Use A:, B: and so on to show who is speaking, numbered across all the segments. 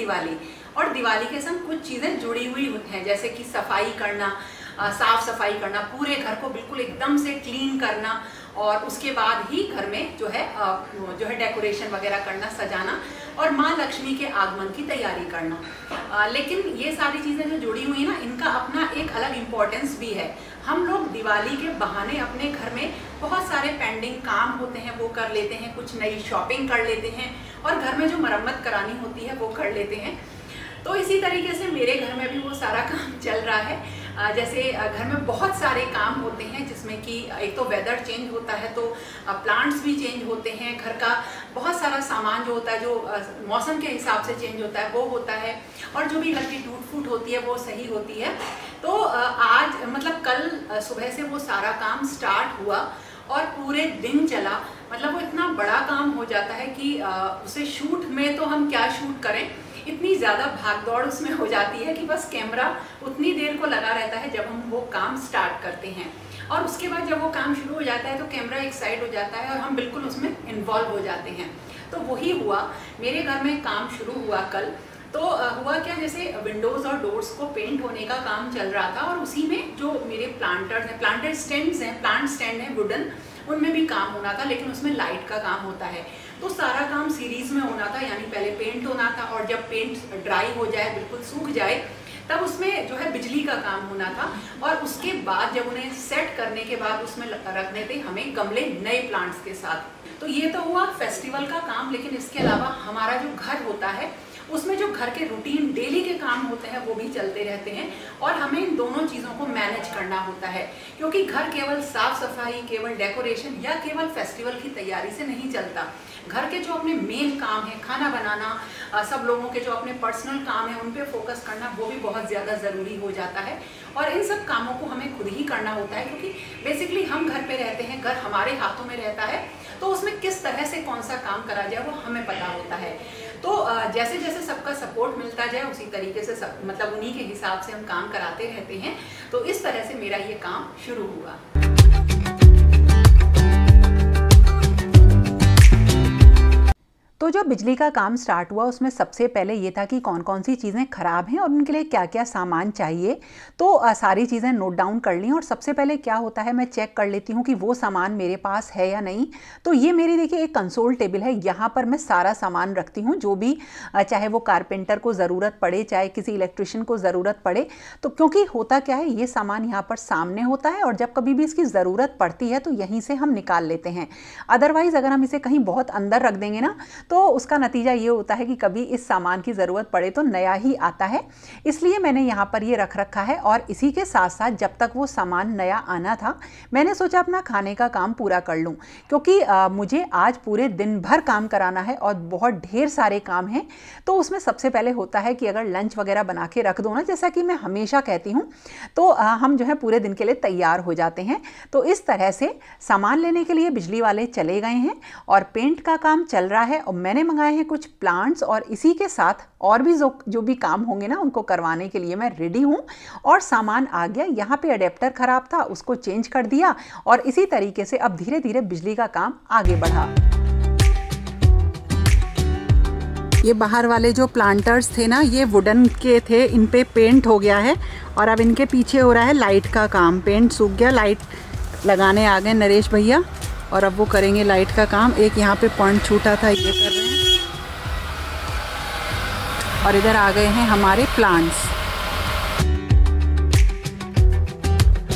A: दिवाली, और दिवाली के संग कुछ चीज़ें जुड़ी हुई हैं, जैसे कि सफाई करना, साफ सफाई करना, पूरे घर को बिल्कुल एकदम से क्लीन करना, और उसके बाद ही घर में जो है डेकोरेशन वगैरह करना, सजाना, और माँ लक्ष्मी के आगमन की तैयारी करना। लेकिन ये सारी चीज़ें जो जुड़ी हुई ना, इनका अपना एक अलग इम्पोर्टेंस भी है। हम लोग दिवाली के बहाने अपने घर में बहुत सारे पेंडिंग काम होते हैं वो कर लेते हैं, कुछ नई शॉपिंग कर लेते हैं, और घर में जो मरम्मत करानी होती है वो कर लेते हैं। तो इसी तरीके से मेरे घर में भी वो सारा काम चल रहा है। जैसे घर में बहुत सारे काम होते हैं, जिसमें कि एक तो वेदर चेंज होता है तो प्लांट्स भी चेंज होते हैं, घर का बहुत सारा सामान जो होता है जो मौसम के हिसाब से चेंज होता है वो होता है, और जो भी घर की टूट फूट होती है वो सही होती है। तो आज मतलब कल सुबह से वो सारा काम स्टार्ट हुआ और पूरे दिन चला। मतलब वो इतना बड़ा काम हो जाता है कि उसे शूट में तो हम क्या शूट करें, इतनी ज़्यादा भागदौड़ उसमें हो जाती है कि बस कैमरा उतनी देर को लगा रहता है जब हम वो काम स्टार्ट करते हैं, और उसके बाद जब वो काम शुरू हो जाता है तो कैमरा एक साइड हो जाता है और हम बिल्कुल उसमें इन्वॉल्व हो जाते हैं। तो वही हुआ मेरे घर में, काम शुरू हुआ कल। तो हुआ क्या, जैसे विंडोज़ और डोर्स को पेंट होने का काम चल रहा था, और उसी में जो मेरे प्लांटर स्टैंड्स हैं, प्लांट स्टैंड हैं वुडन, उनमें भी काम होना था, लेकिन उसमें लाइट का काम होता है। तो सारा काम सीरीज में होना था, यानी पहले पेंट होना था, और जब पेंट ड्राई हो जाए, बिल्कुल सूख जाए, तब उसमें जो है बिजली का काम होना था, और उसके बाद जब उन्हें सेट करने के बाद उसमें रखने थे हमें गमले नए प्लांट्स के साथ। तो ये तो हुआ फेस्टिवल का काम, लेकिन इसके अलावा हमारा जो घर होता है उसमें जो घर के रूटीन डेली के काम होते हैं वो भी चलते रहते हैं, और हमें इन दोनों चीज़ों को मैनेज करना होता है, क्योंकि घर केवल साफ सफाई, केवल डेकोरेशन या केवल फेस्टिवल की तैयारी से नहीं चलता। घर के जो अपने मेन काम है, खाना बनाना, सब लोगों के जो अपने पर्सनल काम है उन पे फोकस करना, वो भी बहुत ज़्यादा ज़रूरी हो जाता है, और इन सब कामों को हमें खुद ही करना होता है, क्योंकि बेसिकली हम घर पे रहते हैं, घर हमारे हाथों में रहता है, तो उसमें किस तरह से कौन सा काम करा जाए वो हमें पता होता है। तो जैसे जैसे सबका सपोर्ट मिलता जाए उसी तरीके से मतलब उन्हीं के हिसाब से हम काम कराते रहते हैं। तो इस तरह से मेरा ये काम शुरू हुआ। तो जो बिजली का काम स्टार्ट हुआ उसमें सबसे पहले ये था कि कौन कौन सी चीज़ें ख़राब हैं और उनके लिए क्या क्या सामान चाहिए। तो सारी चीज़ें नोट डाउन कर ली, और सबसे पहले क्या होता है मैं चेक कर लेती हूँ कि वो सामान मेरे पास है या नहीं। तो ये मेरी देखिए एक कंसोल टेबल है, यहाँ पर मैं सारा सामान रखती हूँ, जो भी चाहे वो कारपेंटर को ज़रूरत पड़े, चाहे किसी इलेक्ट्रिशियन को ज़रूरत पड़े। तो क्योंकि होता क्या है, ये सामान यहाँ पर सामने होता है, और जब कभी भी इसकी ज़रूरत पड़ती है तो यहीं से हम निकाल लेते हैं। अदरवाइज़ अगर हम इसे कहीं बहुत अंदर रख देंगे ना, तो उसका नतीजा ये होता है कि कभी इस सामान की ज़रूरत पड़े तो नया ही आता है। इसलिए मैंने यहाँ पर ये रख रखा है, और इसी के साथ साथ जब तक वो सामान नया आना था मैंने सोचा अपना खाने का काम पूरा कर लूँ, क्योंकि मुझे आज पूरे दिन भर काम कराना है और बहुत ढेर सारे काम हैं। तो उसमें सबसे पहले होता है कि अगर लंच वगैरह बना के रख दो ना, जैसा कि मैं हमेशा कहती हूँ, तो हम जो है पूरे दिन के लिए तैयार हो जाते हैं। तो इस तरह से सामान लेने के लिए बिजली वाले चले गए हैं, और पेंट का काम चल रहा है, और मैंने मंगाए हैं कुछ प्लांट्स, और इसी के साथ और भी जो भी काम होंगे ना उनको करवाने के लिए मैं रेडी हूँ। और सामान आ गया, यहाँ पे अडेप्टर ख़राब था उसको चेंज कर दिया, और इसी तरीके से अब धीरे धीरे बिजली का काम आगे बढ़ा। ये बाहर वाले जो प्लांटर्स थे ना, ये वुडन के थे, इन पे पेंट हो गया है, और अब इनके पीछे हो रहा है लाइट का काम। पेंट सूख गया, लाइट लगाने आ गए नरेश भैया, और अब वो करेंगे लाइट का काम। एक यहाँ पे पॉइंट छूटा था, ये कर रहे हैं, और इधर आ गए हैं हमारे प्लांट्स।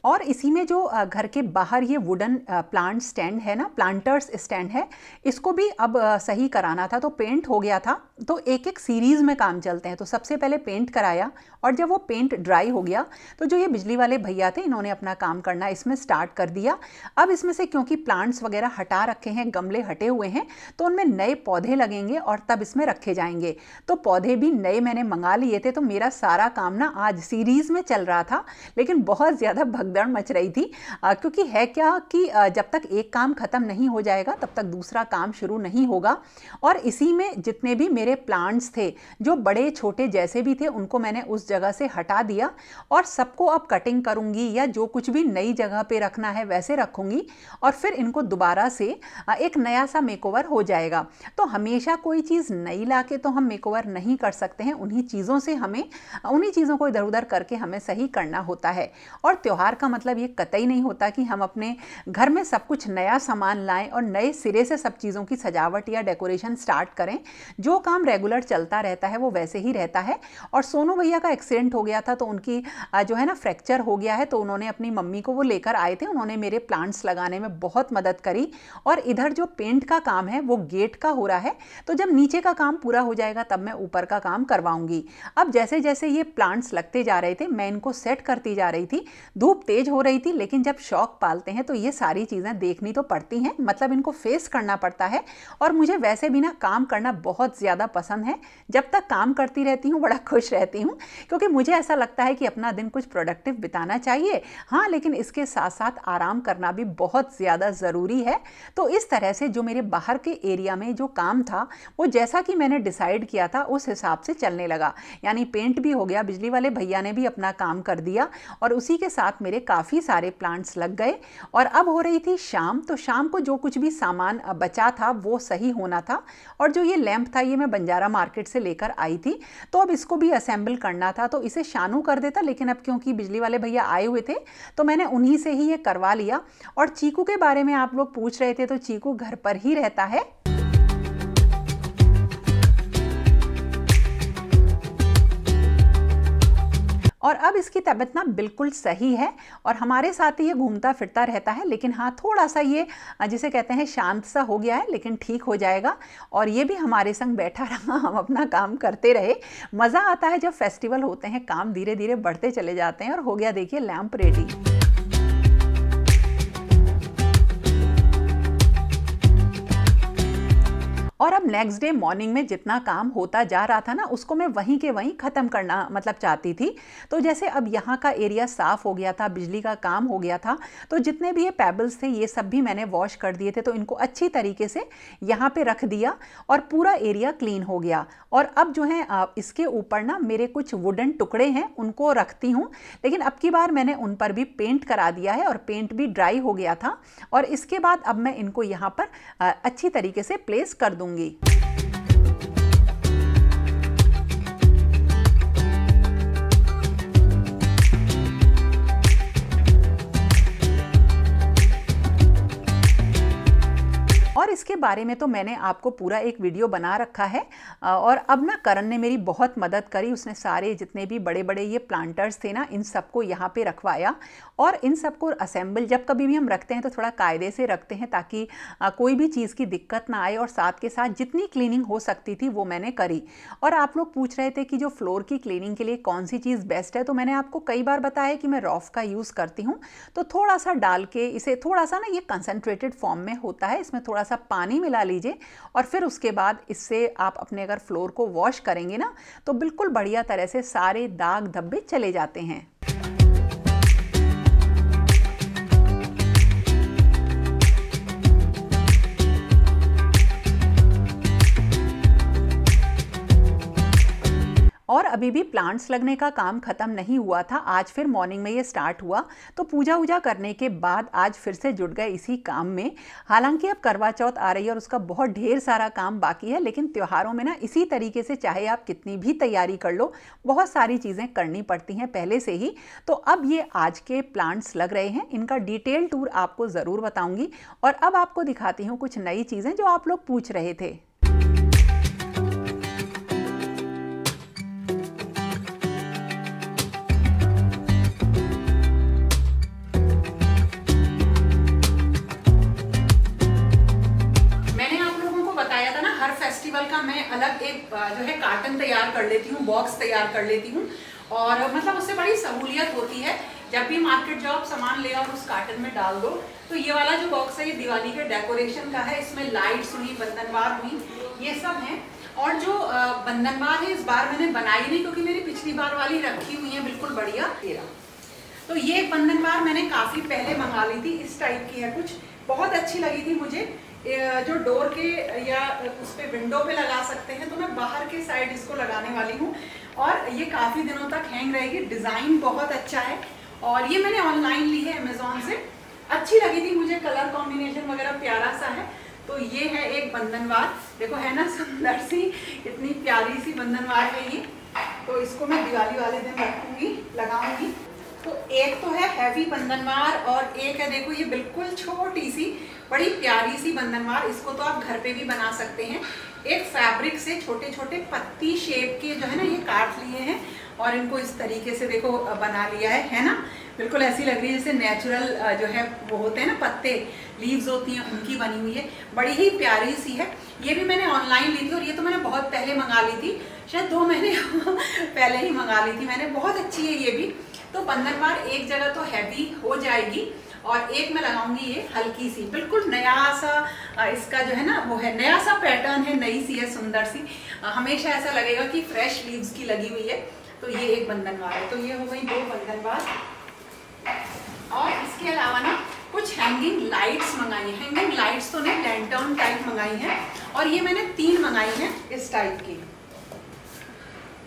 A: और इसी में जो घर के बाहर ये वुडन प्लांट स्टैंड है ना, प्लांटर्स स्टैंड है, इसको भी अब सही कराना था। तो पेंट हो गया था, तो एक एक सीरीज़ में काम चलते हैं। तो सबसे पहले पेंट कराया, और जब वो पेंट ड्राई हो गया तो जो ये बिजली वाले भैया थे इन्होंने अपना काम करना इसमें स्टार्ट कर दिया। अब इसमें से क्योंकि प्लांट्स वगैरह हटा रखे हैं, गमले हटे हुए हैं, तो उनमें नए पौधे लगेंगे और तब इसमें रखे जाएंगे। तो पौधे भी नए मैंने मंगा लिए थे। तो मेरा सारा काम ना आज सीरीज़ में चल रहा था, लेकिन बहुत ज़्यादा भगदड़
B: मच रही थी, क्योंकि है क्या कि जब तक एक काम ख़त्म नहीं हो जाएगा तब तक दूसरा काम शुरू नहीं होगा। और इसी में जितने भी मेरे प्लांट्स थे, जो बड़े छोटे जैसे भी थे, उनको मैंने उस जगह से हटा दिया और सबको अब कटिंग करूँगी या जो कुछ भी नई जगह पे रखना है वैसे रखूँगी और फिर इनको दोबारा से एक नया सा मेकओवर हो जाएगा। तो हमेशा कोई चीज़ नई लाके तो हम मेकओवर नहीं कर सकते हैं, उन्हीं चीज़ों से हमें उन्हीं चीज़ों को इधर उधर करके हमें सही करना होता है। और त्यौहार का मतलब ये कतई नहीं होता कि हम अपने घर में सब कुछ नया सामान लाएं और नए सिरे से सब चीज़ों की सजावट या डेकोरेशन स्टार्ट करें। जो काम रेगुलर चलता रहता है वो वैसे ही रहता है। और सोनू भैया का एक्सीडेंट हो गया था तो उनकी जो है ना फ्रैक्चर हो गया है, तो उन्होंने अपनी मम्मी को वो लेकर आए थे, उन्होंने मेरे प्लांट्स लगाने में बहुत मदद करी। और इधर जो पेंट का काम है वो गेट का हो रहा है, तो जब नीचे का काम पूरा हो जाएगा तब मैं ऊपर का काम करवाऊंगी। अब जैसे जैसे ये प्लांट्स लगते जा रहे थे मैं इनको सेट करती जा रही थी। धूप तेज हो रही थी, लेकिन जब शौक पालते हैं तो ये सारी चीज़ें देखनी तो पड़ती हैं, मतलब इनको फेस करना पड़ता है। और मुझे वैसे भी ना काम करना बहुत ज़्यादा पसंद है। जब तक काम करती रहती हूँ बड़ा खुश रहती हूँ, क्योंकि मुझे ऐसा लगता है कि अपना दिन कुछ प्रोडक्टिव बिताना चाहिए, हाँ, लेकिन इसके साथ साथ आराम करना भी बहुत ज़्यादा ज़रूरी है। तो इस तरह से जो मेरे बाहर के एरिया में जो काम था वो जैसा कि मैंने डिसाइड किया था उस हिसाब से चलने लगा। यानी पेंट भी हो गया, बिजली वाले भैया ने भी अपना काम कर दिया और उसी के साथ मेरे काफ़ी सारे प्लांट्स लग गए। और अब हो रही थी शाम, तो शाम को जो कुछ भी सामान बचा था वो सही होना था। और जो ये लैंप था ये मैं बंजारा मार्केट से लेकर आई थी, तो अब इसको भी असेंबल करना था, तो इसे शानू कर देता, लेकिन अब क्योंकि बिजली वाले भैया आए हुए थे तो मैंने उन्हीं से ही ये करवा लिया। और चीकू के बारे में आप लोग पूछ रहे थे, तो चीकू घर पर ही रहता है। और अब इसकी तबीयत ना बिल्कुल सही है और हमारे साथ ही ये घूमता फिरता रहता है। लेकिन हाँ, थोड़ा सा ये जिसे कहते हैं शांत सा हो गया है, लेकिन ठीक हो जाएगा। और ये भी हमारे संग बैठा रहा, हम अपना काम करते रहे। मज़ा आता है जब फेस्टिवल होते हैं, काम धीरे धीरे बढ़ते चले जाते हैं। और हो गया देखिए लैंप रेडी। और अब नेक्स्ट डे मॉर्निंग में जितना काम होता जा रहा था ना, उसको मैं वहीं के वहीं ख़त्म करना मतलब चाहती थी। तो जैसे अब यहाँ का एरिया साफ़ हो गया था, बिजली का काम हो गया था, तो जितने भी ये पेबल्स थे ये सब भी मैंने वॉश कर दिए थे, तो इनको अच्छी तरीके से यहाँ पे रख दिया और पूरा एरिया क्लीन हो गया। और अब जो है इसके ऊपर ना मेरे कुछ वुडन टुकड़े हैं, उनको रखती हूँ, लेकिन अब की बार मैंने उन पर भी पेंट करा दिया है और पेंट भी ड्राई हो गया था। और इसके बाद अब मैं इनको यहाँ पर अच्छी तरीके से प्लेस कर दूँगी। और इसके बारे में तो मैंने आपको पूरा एक वीडियो बना रखा है। और अब ना करण ने मेरी बहुत मदद करी, उसने सारे जितने भी बड़े बड़े ये प्लांटर्स थे ना, इन सबको यहाँ पे रखवाया और इन सबको असेंबल जब कभी भी हम रखते हैं तो थोड़ा कायदे से रखते हैं ताकि कोई भी चीज़ की दिक्कत ना आए। और साथ के साथ जितनी क्लीनिंग हो सकती थी वो मैंने करी। और आप लोग पूछ रहे थे कि जो फ्लोर की क्लीनिंग के लिए कौन सी चीज़ बेस्ट है, तो मैंने आपको कई बार बताया कि मैं रॉफ का यूज़ करती हूँ। तो थोड़ा सा डाल के इसे थोड़ा सा ना, ये कंसनट्रेटेड फॉर्म में होता है, इसमें थोड़ा सा पानी मिला लीजिए और फिर उसके बाद इससे आप अपने अगर फ्लोर को वॉश करेंगे ना तो बिल्कुल बढ़िया तरह से सारे दाग धब्बे चले जाते हैं। और अभी भी प्लांट्स लगने का काम ख़त्म नहीं हुआ था, आज फिर मॉर्निंग में ये स्टार्ट हुआ। तो पूजा वूजा करने के बाद आज फिर से जुट गए इसी काम में। हालांकि अब करवा चौथ आ रही है और उसका बहुत ढेर सारा काम बाकी है, लेकिन त्योहारों में ना इसी तरीके से चाहे आप कितनी भी तैयारी कर लो, बहुत सारी चीज़ें करनी पड़ती हैं पहले से ही। तो अब ये आज के प्लांट्स लग रहे हैं, इनका डिटेल टूर आपको ज़रूर बताऊँगी। और अब आपको दिखाती हूँ कुछ नई चीज़ें जो आप लोग पूछ रहे थे।
A: का मैं अलग एक जो है कार्टन तैयार कर लेती हूँ, बॉक्स तैयार कर लेती हूँ और मतलब उससे बड़ी सहूलियत होती है। जब भी मार्केट जाओ आप सामान ले और उस कार्टन में डाल दो। तो ये वाला जो बॉक्स है ये दिवाली के डेकोरेशन का है, इसमें लाइट्स हुई, बंधनवार हुई, ये सब है। और जो बंधनवार है इस बार मैंने बनाई नहीं क्योंकि मेरी पिछली बार वाली रखी हुई है बिल्कुल बढ़िया। तो ये बंधनवार मैंने काफ़ी पहले मंगा ली थी, इस टाइप की है कुछ, बहुत अच्छी लगी थी मुझे। जो डोर के या उस पे विंडो पे लगा सकते हैं, तो मैं बाहर के साइड इसको लगाने वाली हूँ और ये काफ़ी दिनों तक हैंग रहेगी। डिज़ाइन बहुत अच्छा है और ये मैंने ऑनलाइन ली है अमेज़ॉन से, अच्छी लगी थी मुझे, कलर कॉम्बिनेशन वगैरह प्यारा सा है। तो ये है एक बंधनवार, देखो है ना सुंदर सी, इतनी प्यारी सी बंधनवार है ये। तो इसको मैं दिवाली वाले दिन रखूँगी, लगाऊंगी। तो एक तो है हैवी बंधनवार और एक है देखो ये बिल्कुल छोटी सी बड़ी प्यारी सी बंधनवार। इसको तो आप घर पे भी बना सकते हैं। एक फैब्रिक से छोटे छोटे पत्ती शेप के जो है ना ये काट लिए हैं और इनको इस तरीके से देखो बना लिया है ना, बिल्कुल ऐसी लग रही है जैसे नेचुरल जो है वो होते हैं ना पत्ते, लीव्स होती हैं उनकी बनी हुई है, बड़ी ही प्यारी सी है। ये भी मैंने ऑनलाइन ली थी और ये तो मैंने बहुत पहले मंगा ली थी, शायद 2 महीने पहले ही मंगा ली थी मैंने। बहुत अच्छी है ये भी। तो बंधनवार एक जगह तो हैवी हो जाएगी और एक मैं लगाऊंगी ये हल्की सी, बिल्कुल नया सा इसका जो है ना वो है, नया सा पैटर्न है, नई सी है, सुंदर सी, हमेशा ऐसा लगेगा कि फ्रेश लीव्स की लगी हुई है। तो ये एक बंधनवार है। तो ये हो गई 2 बंधनवार। और इसके अलावा ना कुछ हैंगिंग लाइट्स मंगाई है। हैंगिंग लाइट्स तो नहीं, लैंटर्न टाइप मंगाई है और ये मैंने 3 मंगाई हैं इस टाइप की।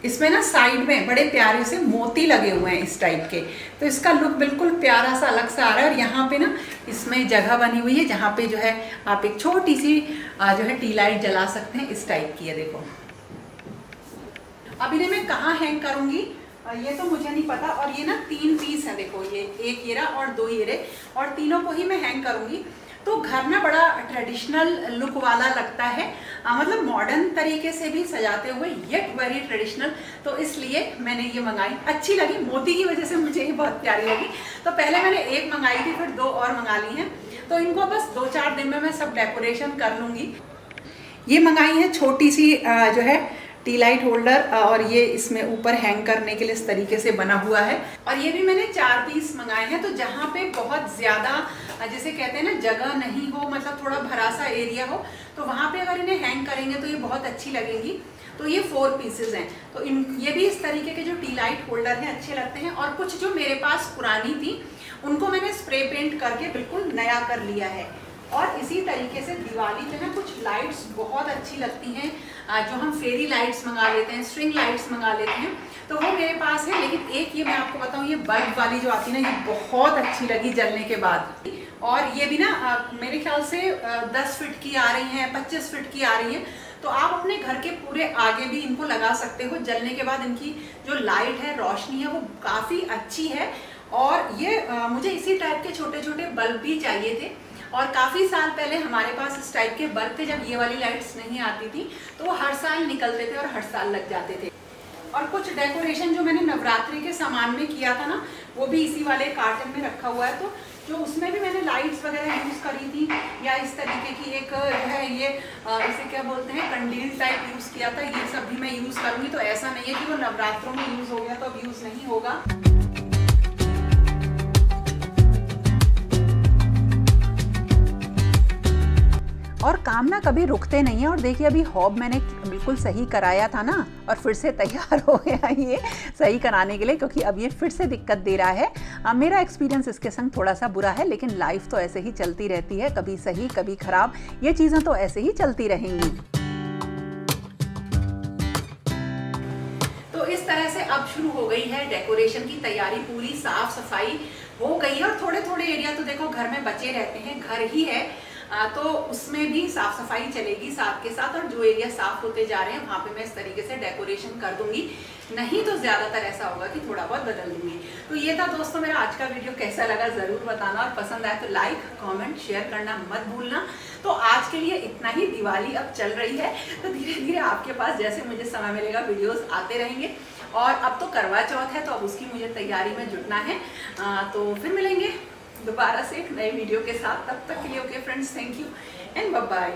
A: इसमें ना साइड में बड़े प्यारे से मोती लगे हुए हैं इस टाइप के, तो इसका लुक बिल्कुल प्यारा सा अलग सा आ रहा है। और यहाँ पे ना इसमें जगह बनी हुई है जहाँ पे जो है आप एक छोटी सी जो है टी लाइट जला सकते हैं, इस टाइप की है देखो। अब इन्हें मैं कहाँ हैंग करूँगी ये तो मुझे नहीं पता। और ये ना 3 पीस है देखो, ये एक येरा और 2 येरे, और तीनों को ही मैं हैंग करूँगी। तो घर ना बड़ा ट्रेडिशनल लुक वाला लगता है, मतलब मॉडर्न तरीके से भी सजाते हुए येट वेरी ट्रेडिशनल। तो इसलिए मैंने ये मंगाई, अच्छी लगी, मोती की वजह से मुझे ये बहुत प्यारी लगी। तो पहले मैंने एक मंगाई थी, फिर 2 और मंगा ली हैं। तो इनको बस 2-4 दिन में मैं सब डेकोरेशन कर लूँगी। ये मंगाई है छोटी सी जो है टी लाइट होल्डर, और ये इसमें ऊपर हैंग करने के लिए इस तरीके से बना हुआ है। और ये भी मैंने 4 पीस मंगाए हैं। तो जहाँ पे बहुत ज़्यादा जैसे कहते हैं ना जगह नहीं हो, मतलब थोड़ा भरा सा एरिया हो, तो वहाँ पे अगर इन्हें हैंग करेंगे तो ये बहुत अच्छी लगेंगी। तो ये 4 पीसेज हैं। तो ये भी इस तरीके के जो टी लाइट होल्डर हैं अच्छे लगते हैं। और कुछ जो मेरे पास पुरानी थी उनको मैंने स्प्रे पेंट करके बिल्कुल नया कर लिया है। और इसी तरीके से दिवाली पे ना कुछ लाइट्स बहुत अच्छी लगती हैं, जो हम फेरी लाइट्स मंगा लेते हैं, स्ट्रिंग लाइट्स मंगा लेते हैं, तो वो मेरे पास है। लेकिन एक ये मैं आपको बताऊं, ये बल्ब वाली जो आती है ना, ये बहुत अच्छी लगी जलने के बाद। और ये भी ना मेरे ख्याल से 10 फीट की आ रही हैं, 25 फीट की आ रही हैं। तो आप अपने घर के पूरे आगे भी इनको लगा सकते हो। जलने के बाद इनकी जो लाइट है, रोशनी है, वो काफ़ी अच्छी है। और ये मुझे इसी टाइप के छोटे छोटे बल्ब भी चाहिए थे, और काफ़ी साल पहले हमारे पास इस टाइप के बल्ब थे, जब ये वाली लाइट्स नहीं आती थी, तो वो हर साल निकलते थे और हर साल लग जाते थे। और कुछ डेकोरेशन जो मैंने नवरात्रि के सामान में किया था ना, वो भी इसी वाले कार्टन में रखा हुआ है। तो जो उसमें भी मैंने लाइट्स वगैरह यूज़ करी थी, या इस तरीके की एक जो है ये इसे क्या बोलते हैं, कंडील टाइप यूज़ किया था, ये सब भी मैं यूज़ करूँगी। तो ऐसा नहीं है कि वो नवरात्रों में यूज़ हो गया तो अब यूज़ नहीं होगा।
B: और काम ना कभी रुकते नहीं है। और देखिए अभी हॉब मैंने बिल्कुल सही कराया था ना, और फिर से तैयार हो गया ये सही कराने के लिए, क्योंकि अब ये फिर से दिक्कत दे रहा है। मेरा एक्सपीरियंस इसके संग थोड़ा सा बुरा है, लेकिन लाइफ तो ऐसे ही चलती रहती है, कभी सही कभी खराब, ये चीज़ें तो ऐसे ही चलती रहेंगी।
A: तो इस तरह से अब शुरू हो गई है डेकोरेशन की तैयारी, पूरी साफ सफाई हो गई है। और थोड़े थोड़े एरिया तो देखो घर में बचे रहते हैं, घर ही है, तो उसमें भी साफ सफाई चलेगी साथ के साथ। और जो एरिया साफ होते जा रहे हैं वहाँ पे मैं इस तरीके से डेकोरेशन कर दूंगी, नहीं तो ज्यादातर ऐसा होगा कि थोड़ा बहुत बदल दूंगी। तो ये था दोस्तों मेरा आज का वीडियो, कैसा लगा जरूर बताना, और पसंद आए तो लाइक कमेंट शेयर करना मत भूलना। तो आज के लिए इतना ही। दिवाली अब चल रही है, तो धीरे धीरे आपके पास जैसे मुझे समय मिलेगा वीडियोस आते रहेंगे। और अब तो करवा चौथ है, तो अब उसकी मुझे तैयारी में जुटना है। तो फिर मिलेंगे दोबारा से एक नए वीडियो के साथ। तब तक के लिए okay friends, thank you and bye bye.